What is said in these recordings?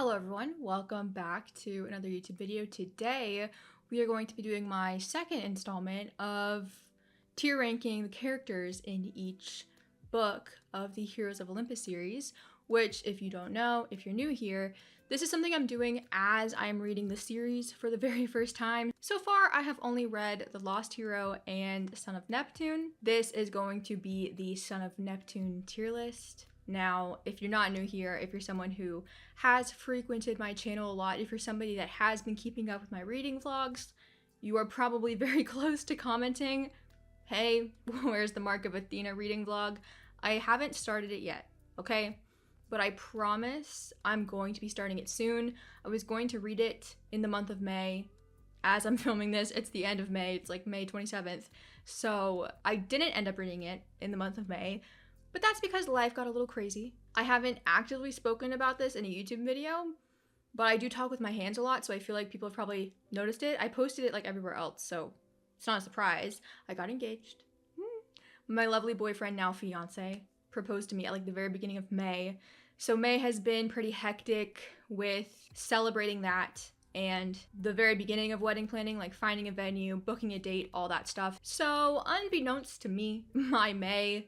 Hello everyone, welcome back to another YouTube video. Today we are going to be doing my second installment of tier ranking the characters in each book of the Heroes of Olympus series, which if you don't know, if you're new here, this is something I'm doing as I'm reading the series for the very first time. So far I have only read The Lost Hero and Son of Neptune. This is going to be the Son of Neptune tier list. Now, if you're not new here, if you're someone who has frequented my channel a lot, if you're somebody that has been keeping up with my reading vlogs, you are probably very close to commenting, hey, where's the Mark of Athena reading vlog? I haven't started it yet, okay? But I promise I'm going to be starting it soon. I was going to read it in the month of May. As I'm filming this, it's the end of May. It's like May 27th. So I didn't end up reading it in the month of May. But that's because life got a little crazy. I haven't actively spoken about this in a YouTube video, but I do talk with my hands a lot, so I feel like people have probably noticed it. I posted it like everywhere else, so it's not a surprise. I got engaged. My lovely boyfriend, now fiance, proposed to me at like the very beginning of May. So May has been pretty hectic with celebrating that and the very beginning of wedding planning, like finding a venue, booking a date, all that stuff. So unbeknownst to me, my May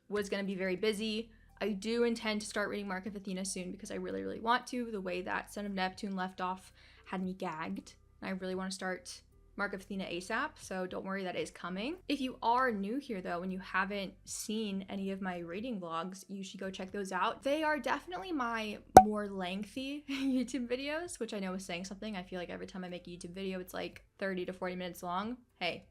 was going to be very busy. I do intend to start reading Mark of Athena soon because I really want to. The way that Son of Neptune left off had me gagged. And I really want to start Mark of Athena ASAP, so don't worry, that is coming. If you are new here though and you haven't seen any of my reading vlogs, you should go check those out. They are definitely my more lengthy YouTube videos, which I know is saying something. I feel like every time I make a YouTube video, it's like 30 to 40 minutes long. Hey,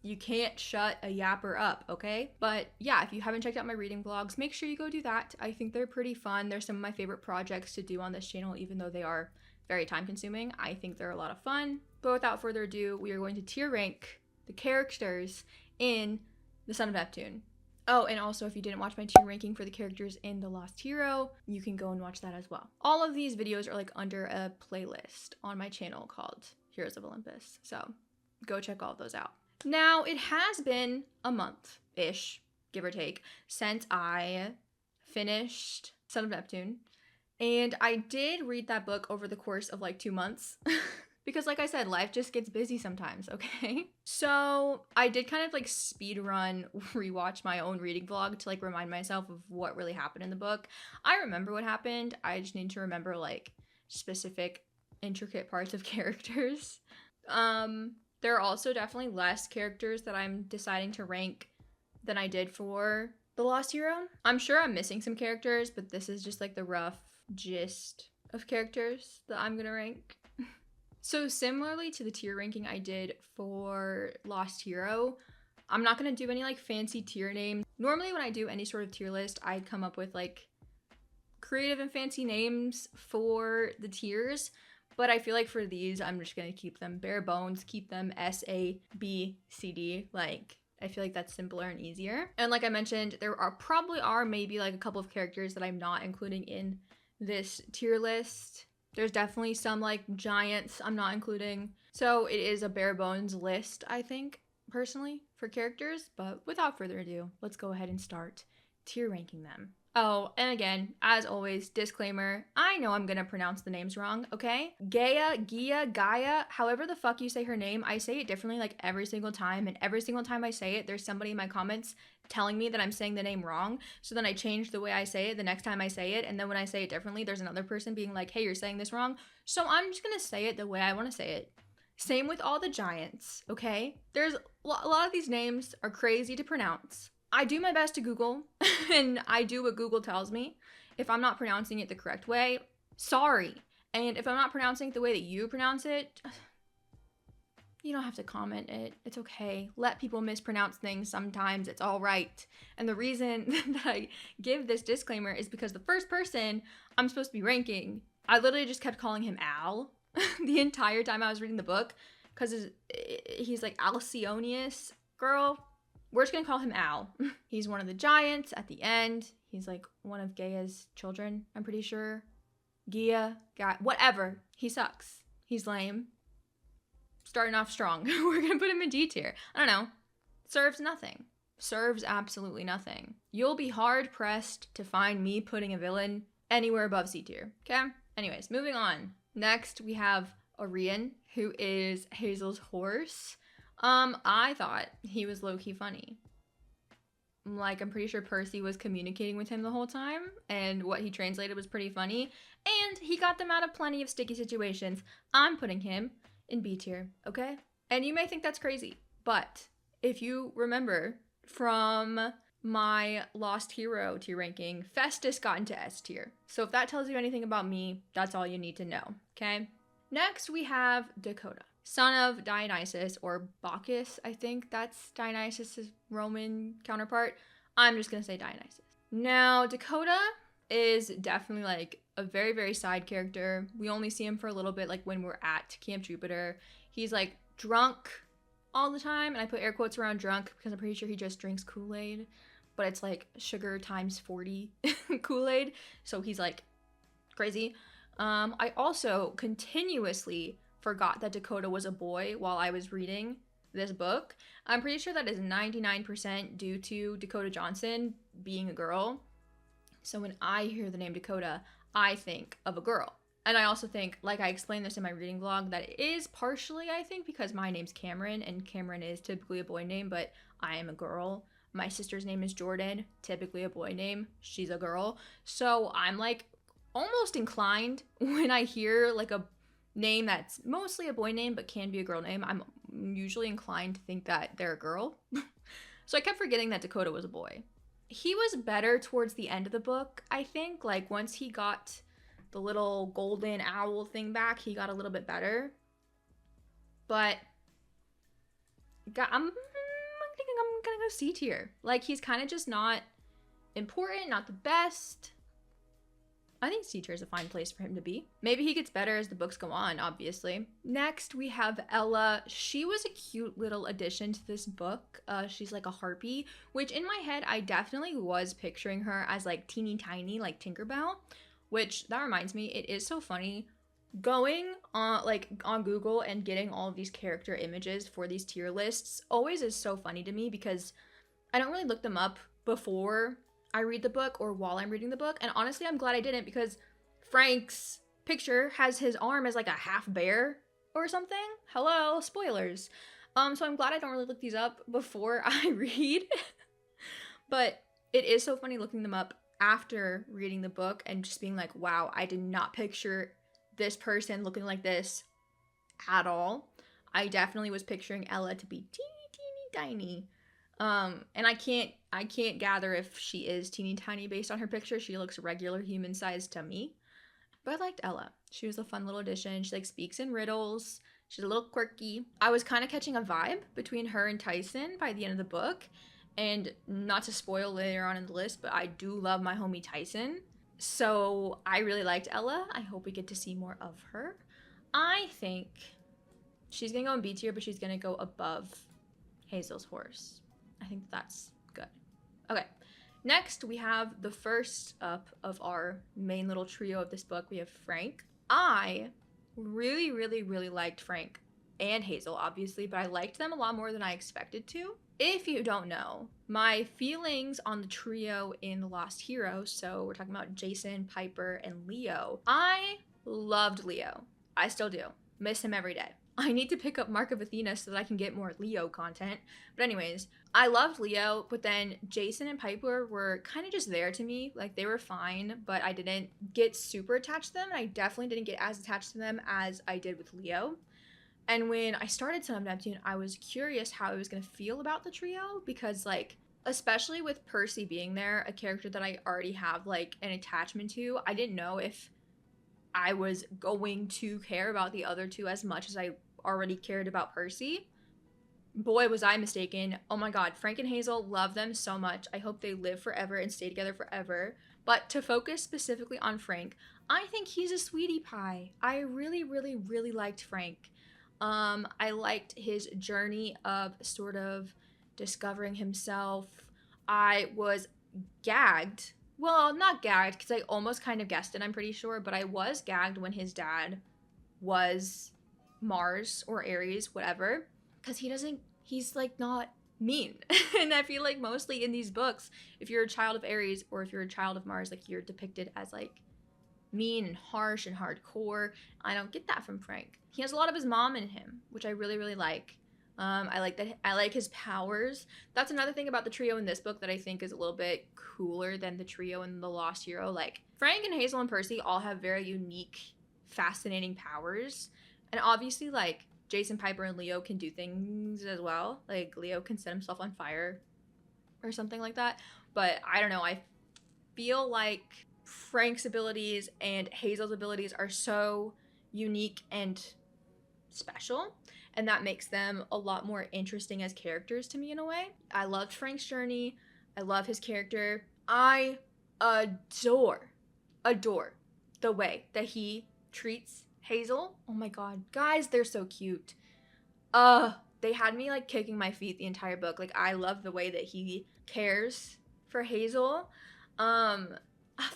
you can't shut a yapper up, okay? But yeah, if you haven't checked out my reading vlogs, make sure you go do that. I think they're pretty fun. They're some of my favorite projects to do on this channel, even though they are very time consuming. I think they're a lot of fun. But without further ado, we are going to tier rank the characters in The Son of Neptune. Oh, and also if you didn't watch my tier ranking for the characters in The Lost Hero, you can go and watch that as well. All of these videos are like under a playlist on my channel called Heroes of Olympus. So go check all of those out. Now, it has been a month-ish, give or take, since I finished Son of Neptune. And I did read that book over the course of like 2 months. Because like I said, life just gets busy sometimes, okay? So I did kind of like speed run, rewatch my own reading vlog to like remind myself of what really happened in the book. I remember what happened. I just need to remember like specific intricate parts of characters. There are also definitely less characters that I'm deciding to rank than I did for The Lost Hero. I'm sure I'm missing some characters, but this is just like the rough gist of characters that I'm gonna rank. So similarly to the tier ranking I did for Lost Hero, I'm not gonna do any like fancy tier names. Normally when I do any sort of tier list, I come up with like creative and fancy names for the tiers. But I feel like for these, I'm just going to keep them bare bones, keep them S, A, B, C, D. Like, I feel like that's simpler and easier. And like I mentioned, there probably are maybe like a couple of characters that I'm not including in this tier list. There's definitely some like giants I'm not including. So it is a bare bones list, I think, personally, for characters. But without further ado, let's go ahead and start tier ranking them. Oh, and again, as always, disclaimer, I know I'm gonna pronounce the names wrong, okay? Gaia, however the fuck you say her name, I say it differently like every single time, and every single time I say it, there's somebody in my comments telling me that I'm saying the name wrong, so then I change the way I say it the next time I say it, and then when I say it differently, there's another person being like, hey, you're saying this wrong, so I'm just gonna say it the way I wanna say it. Same with all the giants, okay? There's a lot of these names are crazy to pronounce. I do my best to Google, and I do what Google tells me. If I'm not pronouncing it the correct way, sorry. And if I'm not pronouncing it the way that you pronounce it, you don't have to comment it. It's okay. Let people mispronounce things sometimes. It's all right. And the reason that I give this disclaimer is because the first person I'm supposed to be ranking, I literally just kept calling him Al the entire time I was reading the book, because he's like Alcyonius, girl. We're just gonna call him Al. He's one of the giants at the end. He's like one of Gaia's children, I'm pretty sure. Gaia, whatever. He sucks. He's lame. Starting off strong. We're gonna put him in D tier. I don't know. Serves nothing. Serves absolutely nothing. You'll be hard pressed to find me putting a villain anywhere above C tier, okay? Anyways, moving on. Next, we have Orion, who is Hazel's horse. I thought he was low-key funny. Like, I'm pretty sure Percy was communicating with him the whole time, and what he translated was pretty funny, and he got them out of plenty of sticky situations. I'm putting him in B tier, okay? And you may think that's crazy, but if you remember from my Lost Hero tier ranking, Festus got into S tier. So if that tells you anything about me, that's all you need to know, okay? Next, we have Dakota, son of Dionysus, or Bacchus, I think that's Dionysus' Roman counterpart. I'm just gonna say Dionysus. Now, Dakota is definitely like a very, very side character. We only see him for a little bit, like when we're at Camp Jupiter. He's like drunk all the time, and I put air quotes around drunk because I'm pretty sure he just drinks Kool-Aid, but it's like sugar times 40 Kool-Aid, so he's like crazy. I also continuously forgot that Dakota was a boy while I was reading this book. I'm pretty sure that is 99% due to Dakota Johnson being a girl. So when I hear the name Dakota, I think of a girl. And I also think, like I explained this in my reading vlog, that it is partially, I think, because my name's Cameron, and Cameron is typically a boy name, but I am a girl. My sister's name is Jordan, typically a boy name. She's a girl. So I'm like almost inclined when I hear like a name that's mostly a boy name but can be a girl name, I'm usually inclined to think that they're a girl. So I kept forgetting that Dakota was a boy. He was better towards the end of the book, I think. Like once he got the little golden owl thing back, he got a little bit better. But I'm thinking I'm gonna go C tier. Like he's kind of just not important, not the best. I think C tier is a fine place for him to be. Maybe he gets better as the books go on, obviously. Next, we have Ella. She was a cute little addition to this book. She's like a harpy, which in my head, I definitely was picturing her as like teeny tiny, like Tinkerbell, which that reminds me, it is so funny going on Google and getting all of these character images for these tier lists always is so funny to me because I don't really look them up before I read the book or while I'm reading the book. And honestly, I'm glad I didn't because Frank's picture has his arm as like a half bear or something. Hello, spoilers. So I'm glad I don't really look these up before I read. But it is so funny looking them up after reading the book and just being like, wow, I did not picture this person looking like this at all. I definitely was picturing Ella to be teeny tiny. And I can't gather if she is teeny tiny based on her picture. She looks regular human sized to me. But I liked Ella. She was a fun little addition. She like speaks in riddles. She's a little quirky. I was kind of catching a vibe between her and Tyson by the end of the book. And not to spoil later on in the list, but I do love my homie Tyson. So I really liked Ella. I hope we get to see more of her. I think she's gonna go in B tier, but she's gonna go above Hazel's horse. I think that's good. Okay, next we have the first up of our main little trio of this book. We have Frank. I really liked Frank and Hazel, obviously, but I liked them a lot more than I expected to. If you don't know, my feelings on the trio in The Lost Hero, so we're talking about Jason, Piper, and Leo. I loved Leo. I still do. Miss him every day. I need to pick up Mark of Athena so that I can get more Leo content. But anyways, I loved Leo, but then Jason and Piper were kind of just there to me. Like, they were fine, but I didn't get super attached to them. And I definitely didn't get as attached to them as I did with Leo. And when I started Son of Neptune, I was curious how I was going to feel about the trio because, like, especially with Percy being there, a character that I already have, like, an attachment to, I didn't know if I was going to care about the other two as much as I already cared about Percy. Boy, was I mistaken. Oh my god, Frank and Hazel, love them so much. I hope they live forever and stay together forever. But to focus specifically on Frank, I think he's a sweetie pie. I really liked Frank. I liked his journey of sort of discovering himself. I was gagged. Well, not gagged, because I almost kind of guessed it, I'm pretty sure, but I was gagged when his dad was Mars or Aries, whatever, because he's like not mean. And I feel like mostly in these books, if you're a child of Aries or if you're a child of Mars, like you're depicted as like mean and harsh and hardcore. I don't get that from Frank. He has a lot of his mom in him, which I really, really like. I like that. I like his powers. That's another thing about the trio in this book that I think is a little bit cooler than the trio in The Lost Hero. Like, Frank and Hazel and Percy all have very unique, fascinating powers. And obviously, like, Jason, Piper, and Leo can do things as well. Like, Leo can set himself on fire or something like that. But I don't know. I feel like Frank's abilities and Hazel's abilities are so unique and special, and that makes them a lot more interesting as characters to me in a way. I loved Frank's journey. I love his character. I adore the way that he treats Hazel. Oh my god, guys, they're so cute. They had me like kicking my feet the entire book. Like, I love the way that he cares for Hazel.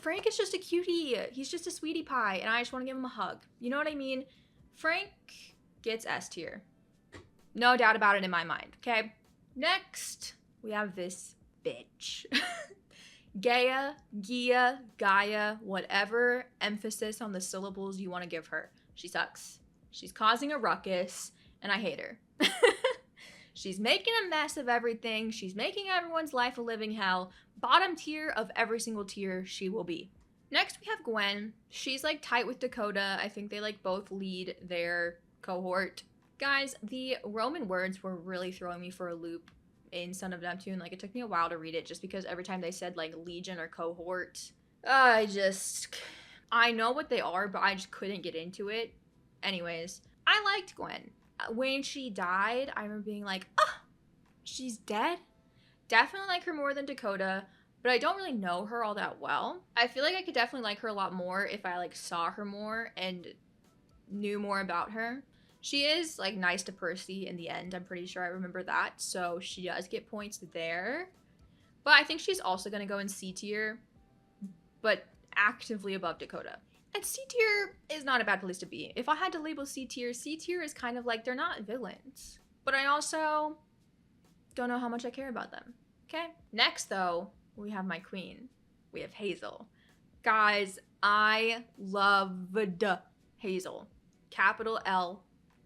Frank is just a cutie. He's just a sweetie pie, and I just want to give him a hug. You know what I mean? Frank gets S tier. No doubt about it in my mind, okay? Next, we have this bitch. Gaia, Gia, Gaia, whatever emphasis on the syllables you want to give her. She sucks. She's causing a ruckus, and I hate her. She's making a mess of everything. She's making everyone's life a living hell. Bottom tier of every single tier she will be. Next, we have Gwen. She's like tight with Dakota. I think they like both lead their cohort. Guys, the Roman words were really throwing me for a loop in Son of Neptune. Like, it took me a while to read it just because every time they said like legion or cohort, I know what they are, but I just couldn't get into it. Anyways, I liked Gwen. When she died, I remember being like, oh, she's dead? Definitely like her more than Dakota, but I don't really know her all that well. I feel like I could definitely like her a lot more if I like saw her more and knew more about her. She is like nice to Percy in the end. I'm pretty sure I remember that. So she does get points there. But I think she's also going to go in C tier, but actively above Dakota. And C tier is not a bad place to be. If I had to label C tier is kind of like they're not villains. But I also don't know how much I care about them. Okay? Next, though, we have my queen. We have Hazel. Guys, I loved Hazel. Capital L,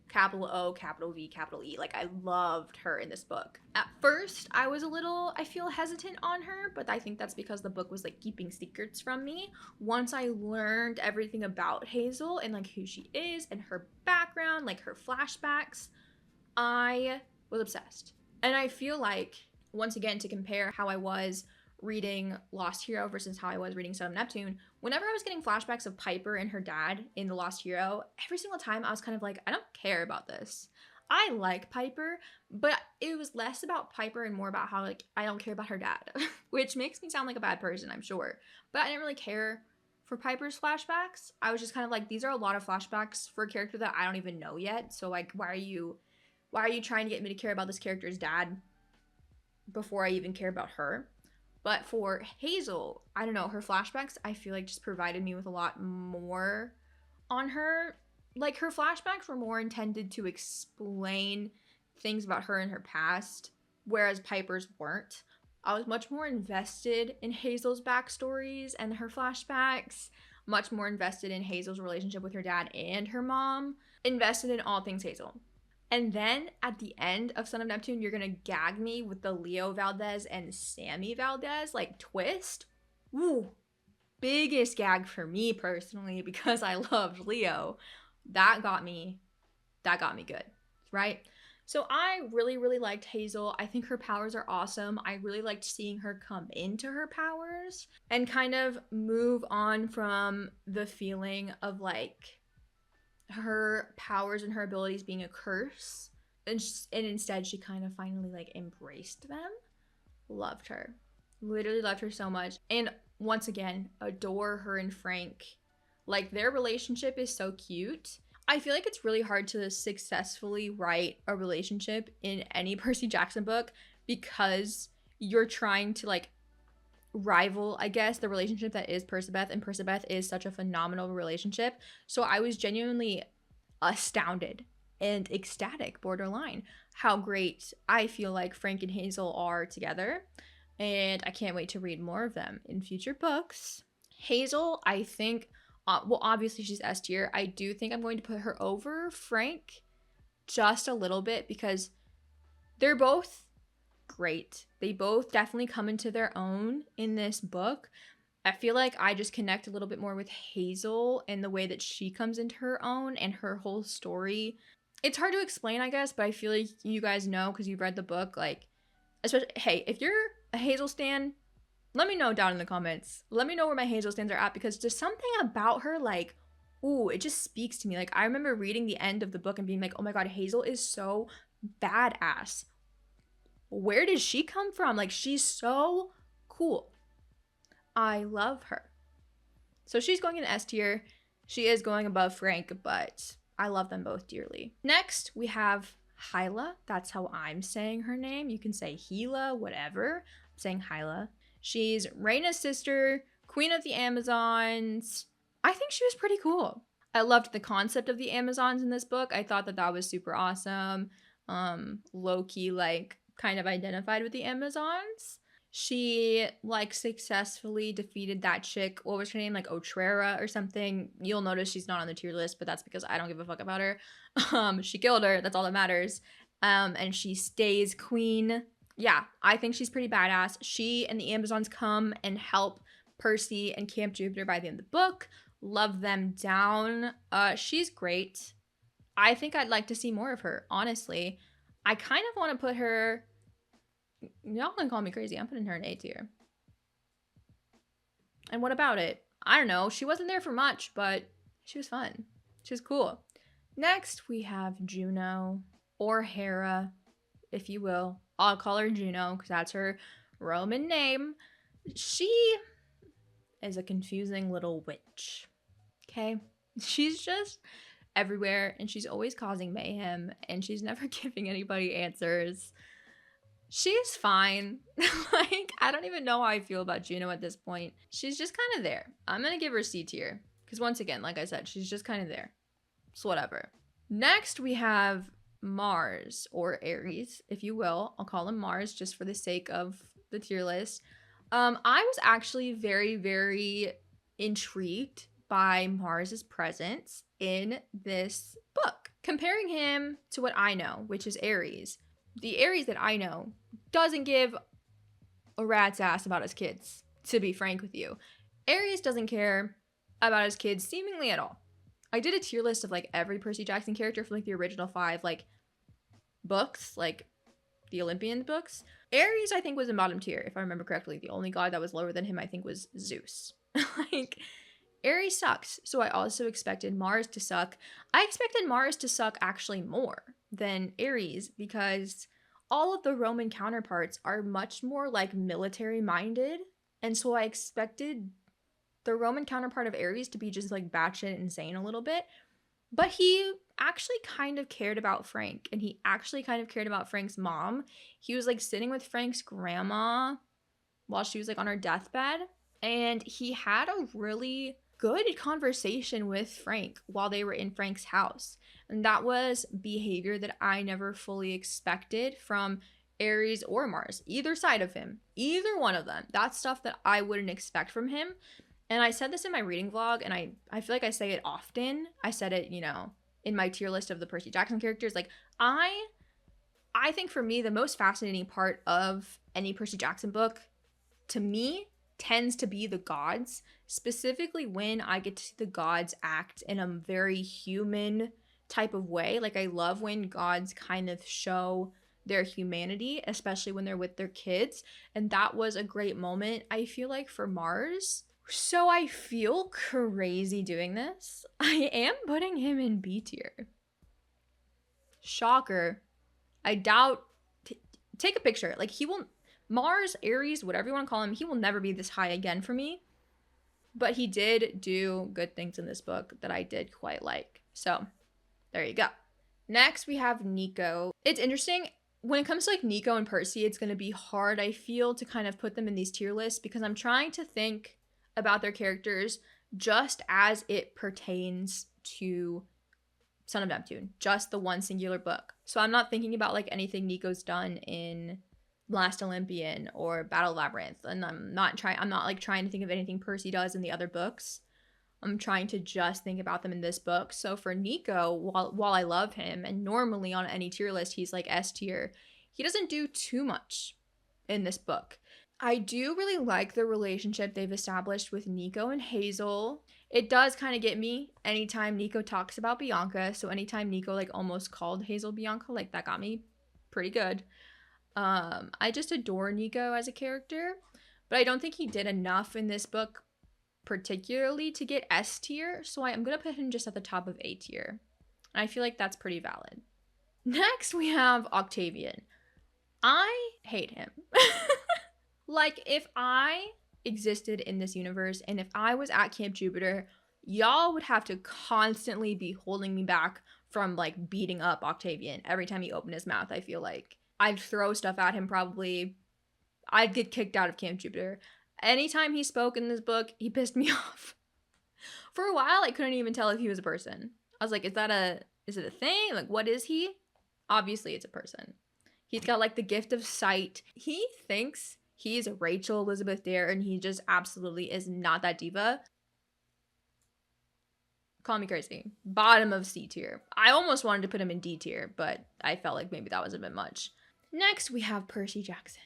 capital O, capital V, capital E. Like, I loved her in this book. At first, I was a little, I feel hesitant on her, but I think that's because the book was like keeping secrets from me. Once I learned everything about Hazel and like who she is and her background, like her flashbacks, I was obsessed. And I feel like, once again, to compare how I was reading Lost Hero versus how I was reading Son of Neptune, whenever I was getting flashbacks of Piper and her dad in The Lost Hero, every single time I was kind of like, I don't care about this. I like Piper, but it was less about Piper and more about how, like, I don't care about her dad, which makes me sound like a bad person, I'm sure. But I didn't really care for Piper's flashbacks. I was just kind of like, these are a lot of flashbacks for a character that I don't even know yet. So, like, why are you trying to get me to care about this character's dad before I even care about her? But for Hazel, I don't know, her flashbacks, I feel like just provided me with a lot more on her. Like, her flashbacks were more intended to explain things about her and her past, whereas Piper's weren't. I was much more invested in Hazel's backstories and her flashbacks, much more invested in Hazel's relationship with her dad and her mom, invested in all things Hazel. And then at the end of Son of Neptune, you're going to gag me with the Leo Valdez and Sammy Valdez, like, twist. Ooh, biggest gag for me personally because I loved Leo. That got me good, right? So I really, really liked Hazel. I think her powers are awesome. I really liked seeing her come into her powers and kind of move on from the feeling of, like, her powers and her abilities being a curse, and instead she kind of finally like embraced them. Loved her, literally loved her so much. And once again, adore her and Frank. Like, their relationship is so cute. I feel like it's really hard to successfully write a relationship in any Percy Jackson book because you're trying to like rival, I guess, the relationship that is Percabeth, and Percabeth is such a phenomenal relationship. So I was genuinely astounded and ecstatic, borderline, how great I feel like Frank and Hazel are together, and I can't wait to read more of them in future books. Hazel, I think, Well, obviously she's S tier. I do think I'm going to put her over Frank just a little bit because they're both great. They both definitely come into their own in this book. I feel like I just connect a little bit more with Hazel and the way that she comes into her own and her whole story. It's hard to explain, I guess, but I feel like you guys know because you've read the book. Like, especially, hey, if you're a Hazel stan, let me know down in the comments. Let me know where my Hazel stands are at because there's something about her, like, ooh, it just speaks to me. Like, I remember reading the end of the book and being like, oh my god, Hazel is so badass. Where did she come from? Like, she's so cool. I love her. So she's going in S tier. She is going above Frank, but I love them both dearly. Next, we have Hyla. That's how I'm saying her name. You can say Hila, whatever. I'm saying Hyla. She's Reyna's sister, Queen of the Amazons. I think she was pretty cool. I loved the concept of the Amazons in this book. I thought that that was super awesome. Low-key, like, kind of identified with the Amazons. She, like, successfully defeated that chick. What was her name? Like, Otrera or something. You'll notice she's not on the tier list, but that's because I don't give a fuck about her. She killed her. That's all that matters. And she stays queen. Yeah, I think she's pretty badass. She and the Amazons come and help Percy and Camp Jupiter by the end of the book. Love them down. She's great. I think I'd like to see more of her, honestly. I kind of want to put her... Y'all can call me crazy. I'm putting her in A tier. And what about it? I don't know. She wasn't there for much, but she was fun. She was cool. Next, we have Juno, or Hera, if you will. I'll call her Juno because that's her Roman name. She is a confusing little witch. Okay? She's just everywhere and she's always causing mayhem and she's never giving anybody answers. She's fine. Like, I don't even know how I feel about Juno at this point. She's just kind of there. I'm gonna give her C tier. Because once again, like I said, she's just kind of there. So whatever. Next, we have Mars, or Ares, if you will. I'll call him Mars just for the sake of the tier list. I was actually very, very intrigued by Mars's presence in this book. Comparing him to what I know, which is Ares. The Ares that I know doesn't give a rat's ass about his kids, to be frank with you. Ares doesn't care about his kids seemingly at all. I did a tier list of like every Percy Jackson character from like the original 5 like books, like the Olympian books. Ares I think was in bottom tier, if I remember correctly. The only god that was lower than him I think was Zeus. Like, Ares sucks, so I also expected Mars to suck. I expected Mars to suck actually more than Ares because all of the Roman counterparts are much more like military minded, and so I expected the Roman counterpart of Ares to be just like batshit insane a little bit, but he actually kind of cared about Frank, and he actually kind of cared about Frank's mom. He was like sitting with Frank's grandma while she was like on her deathbed, and he had a really good conversation with Frank while they were in Frank's house. And that was behavior that I never fully expected from Ares or Mars, either side of him, either one of them. That's stuff that I wouldn't expect from him. And I said this in my reading vlog, and I feel like I say it often. I said it, you know, in my tier list of the Percy Jackson characters. Like, I think for me, the most fascinating part of any Percy Jackson book, to me, tends to be the gods, specifically when I get to see the gods act in a very human type of way. Like, I love when gods kind of show their humanity, especially when they're with their kids, and that was a great moment, I feel like, for Mars. So I feel crazy doing this. I am putting him in B tier. Shocker. I doubt... take a picture. Like, he will... Mars, Ares, whatever you want to call him, he will never be this high again for me. But he did do good things in this book that I did quite like. So, there you go. Next, we have Nico. It's interesting. When it comes to like Nico and Percy, it's going to be hard, I feel, to kind of put them in these tier lists because I'm trying to think about their characters just as it pertains to Son of Neptune. Just the one singular book. So I'm not thinking about like anything Nico's done in Last Olympian or Battle Labyrinth, and I'm not like trying to think of anything Percy does in the other books. I'm trying to just think about them in this book. So for Nico, while I love him, and normally on any tier list he's like S tier, he doesn't do too much in this book. I do really like the relationship they've established with Nico and Hazel. It does kind of get me anytime Nico talks about Bianca. So anytime Nico like almost called Hazel Bianca, like that got me pretty good. I just adore Nico as a character, but I don't think he did enough in this book particularly to get S tier, so I'm gonna put him just at the top of A tier. I feel like that's pretty valid. Next, we have Octavian. I hate him. Like, if I existed in this universe and if I was at Camp Jupiter, y'all would have to constantly be holding me back from like beating up Octavian every time he opened his mouth. I feel like I'd throw stuff at him probably. I'd get kicked out of Camp Jupiter. Anytime he spoke in this book, he pissed me off. For a while, I couldn't even tell if he was a person. I was like, is it a thing? Like, what is he? Obviously, it's a person. He's got like the gift of sight. He thinks he's Rachel Elizabeth Dare, and he just absolutely is not that diva. Call me crazy. Bottom of C tier. I almost wanted to put him in D tier, but I felt like maybe that was a bit much. Next, we have Percy Jackson.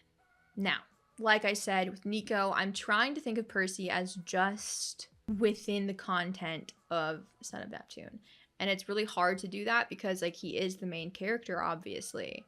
Now, like I said, with Nico, I'm trying to think of Percy as just within the content of Son of Neptune. And it's really hard to do that because, like, he is the main character, obviously.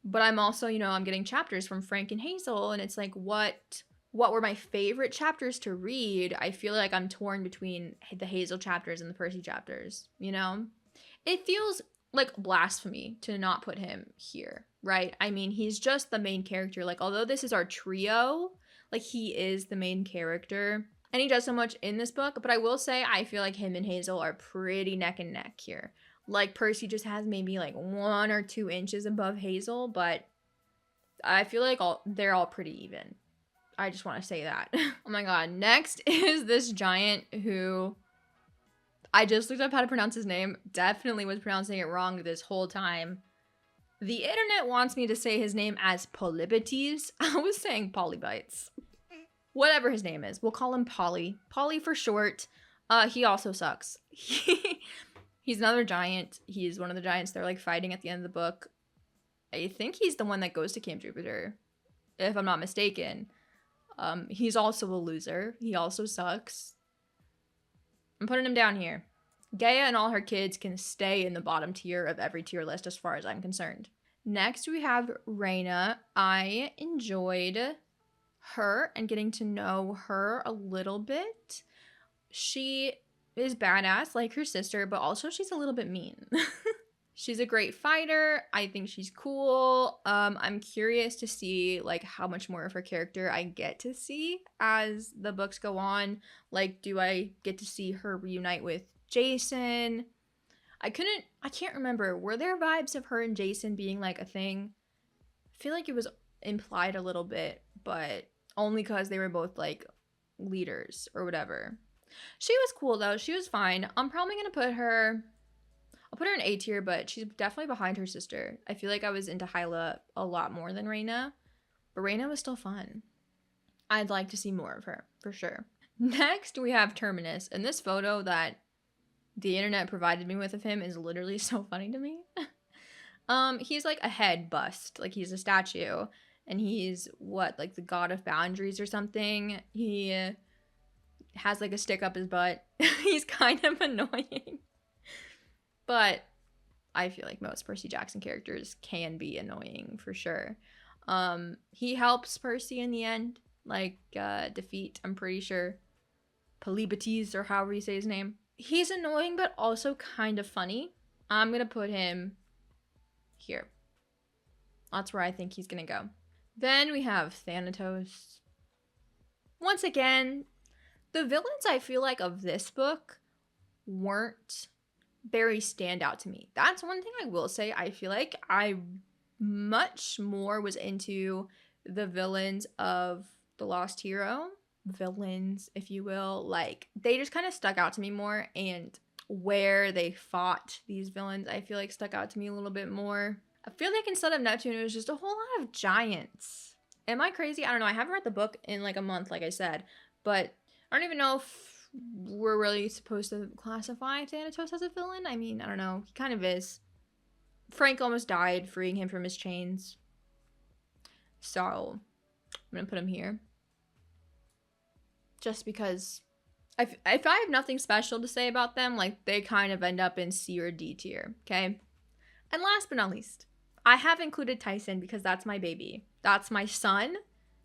But I'm also, I'm getting chapters from Frank and Hazel, and it's like, what were my favorite chapters to read? I feel like I'm torn between the Hazel chapters and the Percy chapters, It feels like blasphemy to not put him here, right? I mean, he's just the main character. Like, although this is our trio, like, he is the main character. And he does so much in this book. But I will say, I feel like him and Hazel are pretty neck and neck here. Like, Percy just has maybe, like, 1 or 2 inches above Hazel. But I feel like they're all pretty even. I just want to say that. Oh my god. Next is this giant who... I just looked up how to pronounce his name. Definitely was pronouncing it wrong this whole time. The internet wants me to say his name as Polybites. I was saying Polybites. Whatever his name is. We'll call him Polly. Polly for short. He also sucks. He's another giant. He's one of the giants they're like fighting at the end of the book. I think he's the one that goes to Camp Jupiter, if I'm not mistaken. He's also a loser. He also sucks. I'm putting him down here. Gaia and all her kids can stay in the bottom tier of every tier list as far as I'm concerned. Next, we have Raina. I enjoyed her and getting to know her a little bit. She is badass like her sister, but also she's a little bit mean. She's a great fighter. I think she's cool. I'm curious to see like how much more of her character I get to see as the books go on. Like, do I get to see her reunite with Jason? I can't remember. Were there vibes of her and Jason being like a thing? I feel like it was implied a little bit, but only because they were both like leaders or whatever. She was cool though. She was fine. I'm probably gonna put her... I'll put her in A tier, but she's definitely behind her sister. I feel like I was into Hyla a lot more than Raina, but Raina was still fun. I'd like to see more of her, for sure. Next, we have Terminus, and this photo that the internet provided me with of him is literally so funny to me. He's like a head bust, like he's a statue, and he's like the god of boundaries or something. He has like a stick up his butt. He's kind of annoying. But I feel like most Percy Jackson characters can be annoying for sure. He helps Percy in the end, like defeat, I'm pretty sure, Polybites or however you say his name. He's annoying but also kind of funny. I'm gonna put him here. That's where I think he's gonna go. Then we have Thanatos. Once again, the villains I feel like of this book weren't very standout to me. That's one thing I will say. I feel like I much more was into the villains of The Lost Hero. Villains, if you will. Like, they just kind of stuck out to me more, and where they fought these villains, I feel like stuck out to me a little bit more. I feel like in Son of Neptune, it was just a whole lot of giants. Am I crazy? I don't know. I haven't read the book in like a month, like I said, but I don't even know if we're really supposed to classify Thanatos as a villain. I mean, I don't know. He kind of is. Frank almost died freeing him from his chains. So, I'm going to put him here. Just because if I have nothing special to say about them, like, they kind of end up in C or D tier, okay? And last but not least, I have included Tyson because that's my baby. That's my son.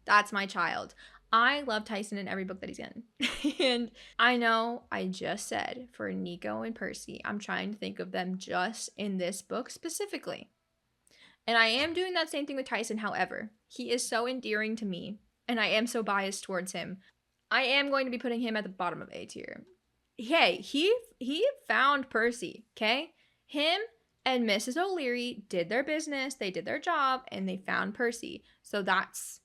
That's my child. I love Tyson in every book that he's in. And I know I just said for Nico and Percy, I'm trying to think of them just in this book specifically. And I am doing that same thing with Tyson, however. He is so endearing to me, and I am so biased towards him. I am going to be putting him at the bottom of A tier. Hey, he found Percy, okay? Him and Mrs. O'Leary did their business, they did their job, and they found Percy. So that's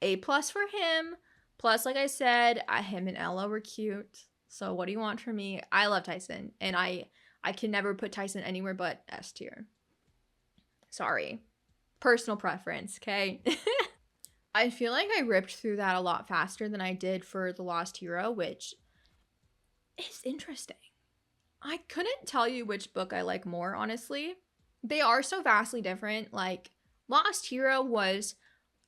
A+ for him. Plus, like I said, him and Ella were cute. So what do you want from me? I love Tyson, and I can never put Tyson anywhere but S tier. Sorry. Personal preference, okay? I feel like I ripped through that a lot faster than I did for The Lost Hero, which is interesting. I couldn't tell you which book I like more, honestly. They are so vastly different. Like, Lost Hero was,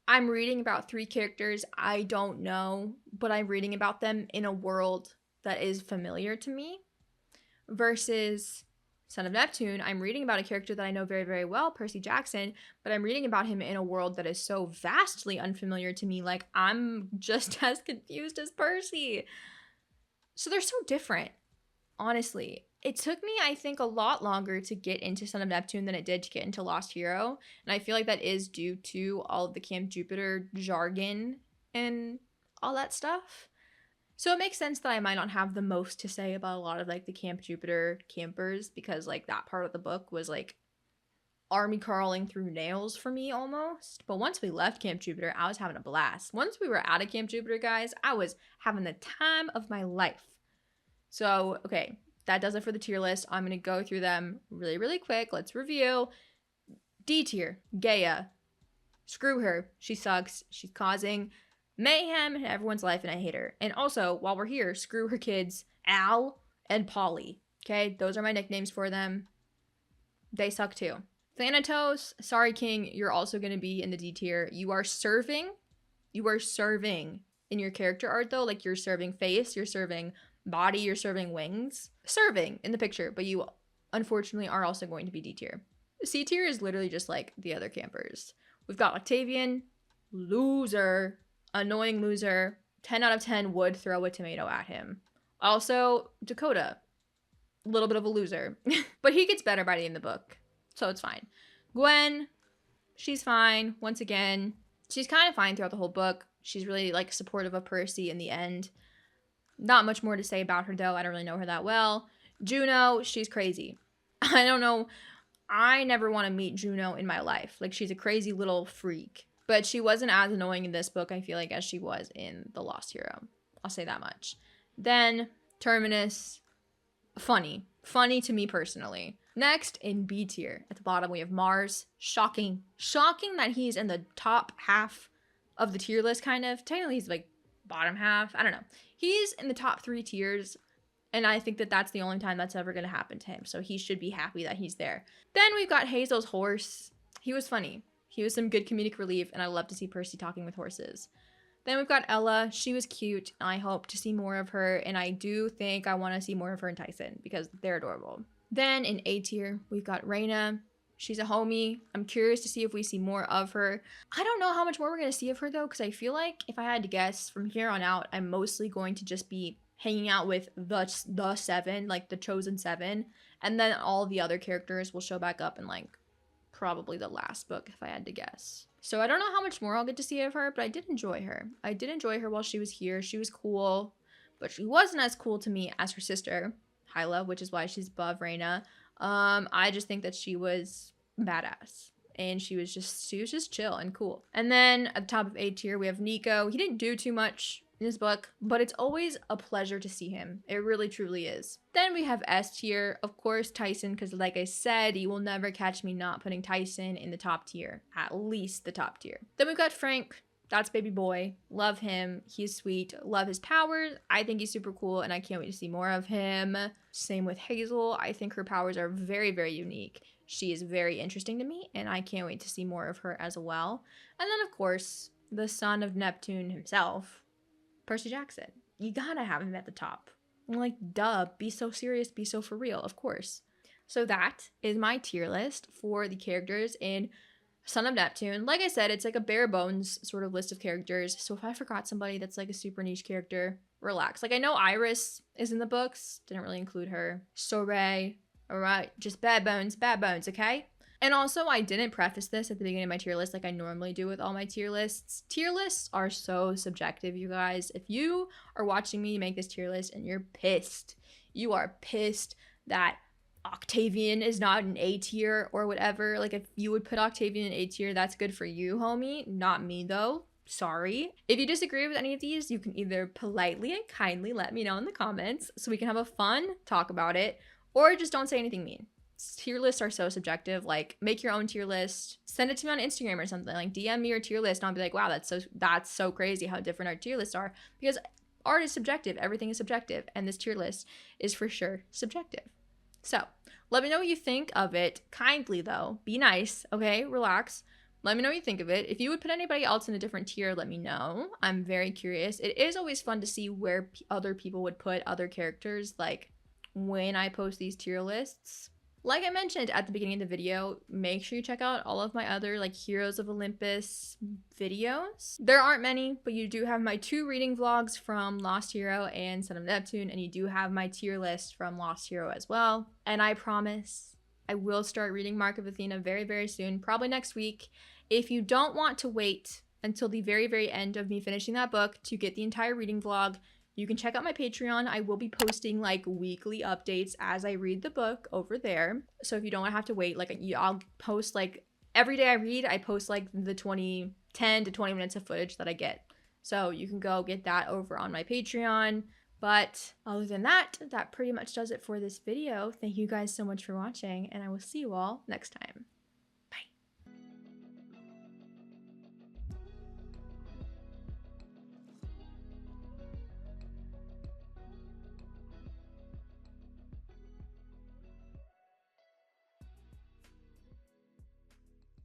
I'm reading about 3 characters I don't know, but I'm reading about them in a world that is familiar to me. Versus Son of Neptune, I'm reading about a character that I know very, very well, Percy Jackson, but I'm reading about him in a world that is so vastly unfamiliar to me. Like, I'm just as confused as Percy. So they're so different, honestly. It took me, I think, a lot longer to get into Son of Neptune than it did to get into Lost Hero. And I feel like that is due to all of the Camp Jupiter jargon and all that stuff. So it makes sense that I might not have the most to say about a lot of, like, the Camp Jupiter campers, because, like, that part of the book was, like, army crawling through nails for me almost. But once we left Camp Jupiter, I was having a blast. Once we were out of Camp Jupiter, guys, I was having the time of my life. So, okay, that does it for the tier list. I'm going to go through them really, really quick. Let's review. D tier, Gaia. Screw her. She sucks. She's causing mayhem in everyone's life, and I hate her. And also, while we're here, screw her kids, Al and Polly. Okay, those are my nicknames for them. They suck too. Thanatos, sorry King, you're also going to be in the D tier. You are serving in your character art though. Like, you're serving face, you're serving body, you're serving wings. Serving in the picture, but you unfortunately are also going to be D tier. C tier is literally just like the other campers. We've got Octavian, loser. Annoying loser. 10 out of 10 would throw a tomato at him. Also, Dakota. A little bit of a loser. But he gets better by the end of the book. So it's fine. Gwen. She's fine. Once again. She's kind of fine throughout the whole book. She's really, like, supportive of Percy in the end. Not much more to say about her, though. I don't really know her that well. Juno. She's crazy. I don't know. I never want to meet Juno in my life. Like, she's a crazy little freak. But she wasn't as annoying in this book, I feel like, as she was in The Lost Hero. I'll say that much. Then, Terminus. Funny. Funny to me personally. Next, in B tier, at the bottom, we have Mars. Shocking. Shocking that he's in the top half of the tier list, kind of. Technically, he's, like, bottom half. I don't know. He's in the top 3 tiers, and I think that that's the only time that's ever going to happen to him. So he should be happy that he's there. Then we've got Hazel's horse. He was funny. He was some good comedic relief, and I love to see Percy talking with horses. Then we've got Ella. She was cute, and I hope to see more of her, and I do think I want to see more of her and Tyson, because they're adorable. Then in A tier, we've got Raina. She's a homie. I'm curious to see if we see more of her. I don't know how much more we're going to see of her, though, because I feel like, if I had to guess, from here on out, I'm mostly going to just be hanging out with the 7, like the chosen 7, and then all the other characters will show back up in, like, probably the last book, if I had to guess. So I don't know how much more I'll get to see of her, but I did enjoy her. I did enjoy her while she was here. She was cool, but she wasn't as cool to me as her sister, Hyla, which is why she's above Raina. I just think that she was badass, and she was just chill and cool. And then at the top of A tier, we have Nico. He didn't do too much in this book, but it's always a pleasure to see him. It really truly is. Then we have S tier, of course, Tyson, because like I said, you will never catch me not putting Tyson in the top tier, at least the top tier. Then we've got Frank. That's baby boy. Love him. He's sweet. Love his powers. I think he's super cool and I can't wait to see more of him. Same with Hazel. I think her powers are very, very unique. She is very interesting to me and I can't wait to see more of her as well. And then, of course, the son of Neptune himself, Percy Jackson. You gotta have him at the top. Like, duh, be so serious, be so for real, of course. So that is my tier list for the characters in Son of Neptune. Like I said, it's like a bare bones sort of list of characters. So if I forgot somebody that's like a super niche character, relax. Like I know Iris is in the books. Didn't really include her. Soray. All right. Just bad bones, okay? And also, I didn't preface this at the beginning of my tier list like I normally do with all my tier lists. Tier lists are so subjective, you guys. If you are watching me make this tier list and you're pissed, you are pissed that Octavian is not an A tier or whatever. Like if you would put Octavian in A tier, that's good for you, homie. Not me though. Sorry. If you disagree with any of these, you can either politely and kindly let me know in the comments so we can have a fun talk about it, or just don't say anything mean. Tier lists are so subjective. Like make your own tier list, send it to me on Instagram or something. Like DM me your tier list and I'll be like, wow, that's so crazy how different our tier lists are, because art is subjective. Everything is subjective, and this tier list is for sure subjective. So let me know what you think of it. Kindly though, be nice, okay? Relax. Let me know what you think of it. If you would put anybody else in a different tier, let me know. I'm very curious. It is always fun to see where other people would put other characters, like when I post these tier lists. Like I mentioned at the beginning of the video, make sure you check out all of my other like Heroes of Olympus videos. There aren't many, but you do have my 2 reading vlogs from Lost Hero and Son of Neptune, and you do have my tier list from Lost Hero as well. And I promise I will start reading Mark of Athena very, very soon, probably next week. If you don't want to wait until the very, very end of me finishing that book to get the entire reading vlog, you can check out my Patreon. I will be posting like weekly updates as I read the book over there. So if you don't have to wait, like I'll post like every day I read, I post like the 10 to 20 minutes of footage that I get. So you can go get that over on my Patreon. But other than that, that pretty much does it for this video. Thank you guys so much for watching, and I will see you all next time.